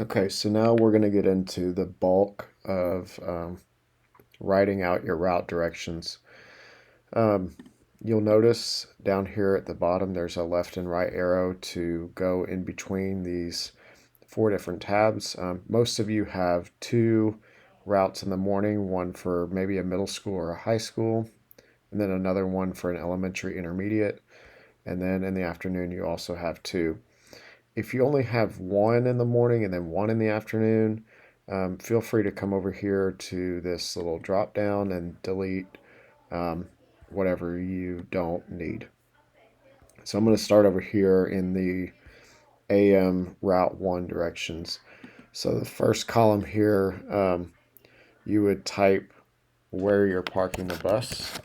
Okay, so now we're going to get into the bulk of writing out your route directions. Um, you'll notice down here at the bottom there's a left and right arrow to go in between these four different tabs. Most of you have two routes in the morning, one for maybe a middle school or a high school, and then another one for an elementary intermediate. And then in the afternoon, you also have two. If you only have one in the morning and then one in the afternoon, feel free to come over here to this little drop down and delete um, whatever you don't need. So I'm going to start over here in the AM Route 1 directions. So the first column here, you would type where you're parking the bus.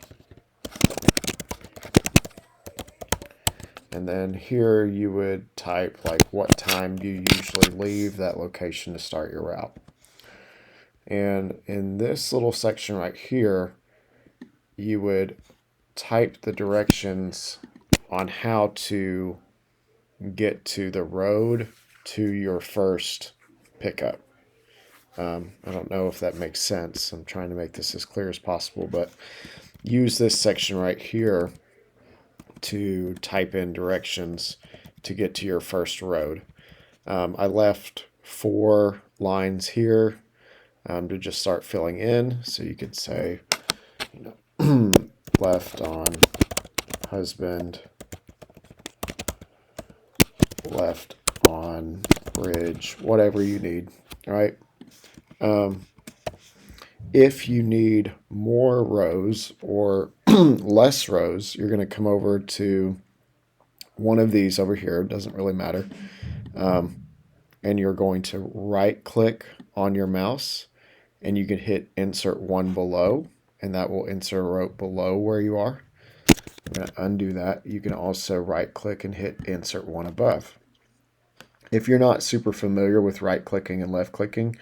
And then here you would type like what time you usually leave that location to start your route. And in this little section right here, you would type the directions on how to get to the road to your first pickup. I don't know if that makes sense. I'm trying to make this as clear as possible, but use this section right here to type in directions to get to your first road. I left 4 lines here to just start filling in. So you could say, left on husband, left on bridge, whatever you need, right? If you need more rows or less rows, you're going to come over to one of these over here. It doesn't really matter. And you're going to right click on your mouse and you can hit insert one below, and that will insert a row below where you are. I'm going to undo that. You can also right click and hit insert one above. If you're not super familiar with right clicking and left clicking,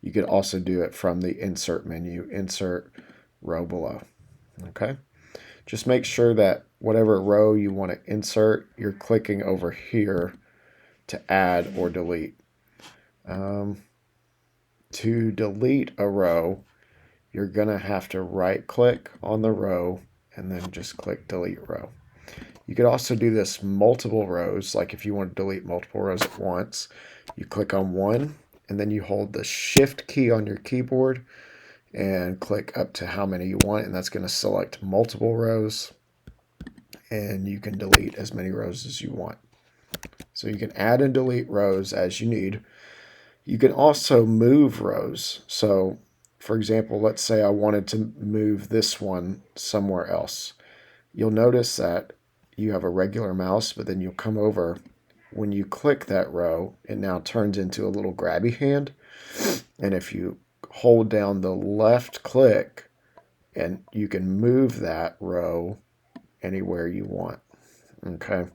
you could also do it from the insert menu, insert row below. Okay. Just make sure that whatever row you want to insert, you're clicking over here to add or delete. To delete a row, you're going to have to right click on the row and then just click delete row. You could also do this multiple rows, like if you want to delete multiple rows at once, you click on one and then you hold the shift key on your keyboard and click up to how many you want, and that's going to select multiple rows, and you can delete as many rows as you want. So you can add and delete rows as you need. You can also move rows. So for example, let's say I wanted to move this one somewhere else. You'll notice that you have a regular mouse, but then you'll come over. When you click that row, it now turns into a little grabby hand. And if you hold down the left click, and you can move that row anywhere you want. Okay.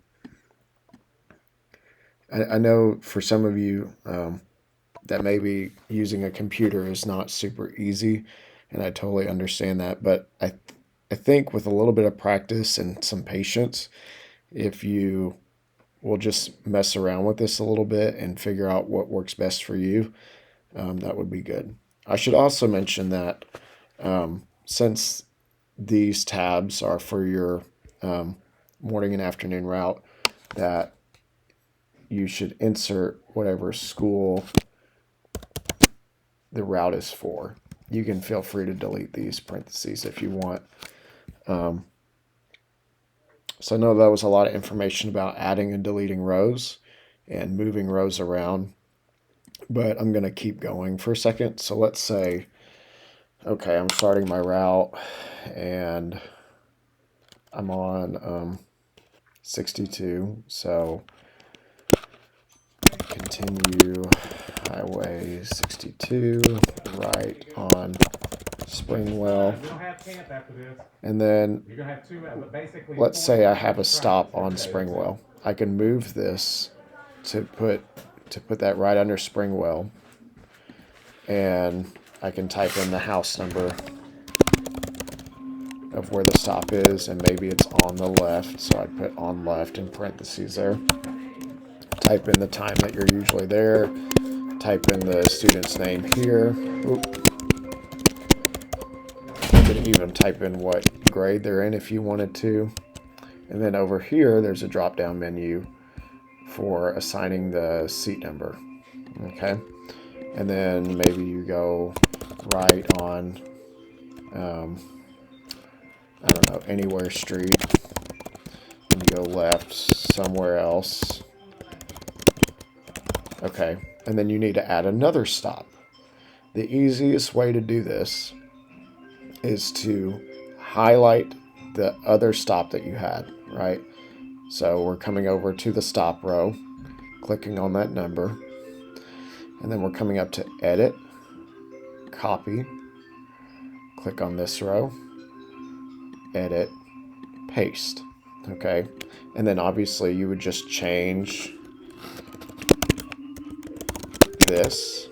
I know for some of you that maybe using a computer is not super easy, and I totally understand that. But I think with a little bit of practice and some patience, if you will just mess around with this a little bit and figure out what works best for you, that would be good. I should also mention that since these tabs are for your morning and afternoon route, that you should insert whatever school the route is for. You can feel free to delete these parentheses if you want. So I know that was a lot of information about adding and deleting rows and moving rows around, but I'm going to keep going for a second. So let's say, okay, I'm starting my route and I'm on 62, so continue Highway 62 right on Springwell. And then let's say I have a stop on Springwell. I can move this to put that right under Springwell, and I can type in the house number of where the stop is, and maybe it's on the left, so I put on left in parentheses there. Type in the time that you're usually there, type in the student's name here. Oop. You can even type in what grade they're in if you wanted to. And then over here, there's a drop-down menu for assigning the seat number. Okay. And then maybe you go right on, I don't know, anywhere street. And you go left somewhere else. Okay. And then you need to add another stop. The easiest way to do this is to highlight the other stop that you had, right? So we're coming over to the stop row, clicking on that number, and then we're coming up to edit, copy, click on this row, edit, paste, okay? And then obviously you would just change this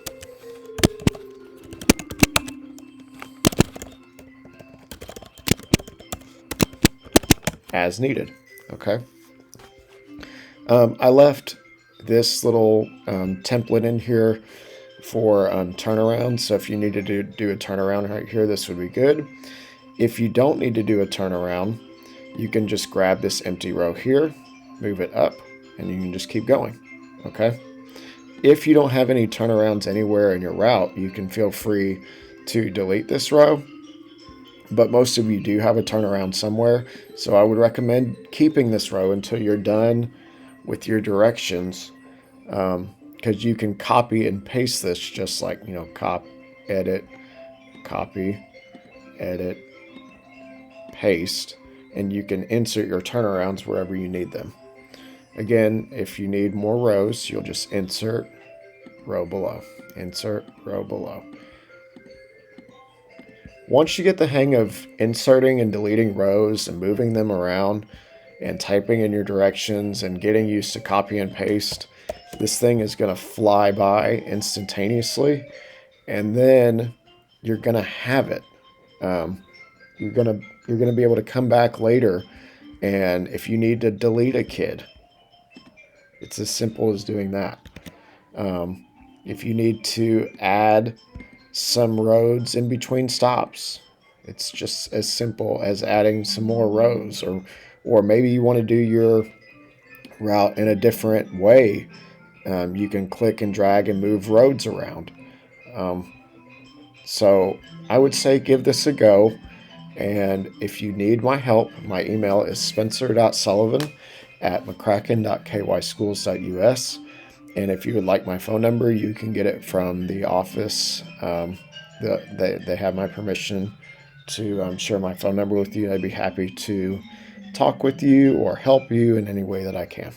as needed, okay? I left this little template in here for turnaround. So if you need to do a turnaround right here, this would be good. If you don't need to do a turnaround, you can just grab this empty row here, move it up, and you can just keep going, okay? If you don't have any turnarounds anywhere in your route, you can feel free to delete this row. But most of you do have a turnaround somewhere, so I would recommend keeping this row until you're done with your directions, because you can copy and paste this just like, edit, copy, edit, paste, and you can insert your turnarounds wherever you need them. Again, if you need more rows, you'll just insert row below, insert row below. Once you get the hang of inserting and deleting rows and moving them around and typing in your directions and getting used to copy and paste, this thing is going to fly by instantaneously, and then you're going to have it. You're going to be able to come back later, and if you need to delete a kid, it's as simple as doing that. If you need to add some roads in between stops, it's just as simple as adding some more rows, or maybe you want to do your route in a different way. You can click and drag and move roads around. So I would say give this a go. And if you need my help, my email is spencer.sullivan@mccracken.kyschools.us. And if you would like my phone number, you can get it from the office. They have my permission to share my phone number with you. I'd be happy to talk with you or help you in any way that I can.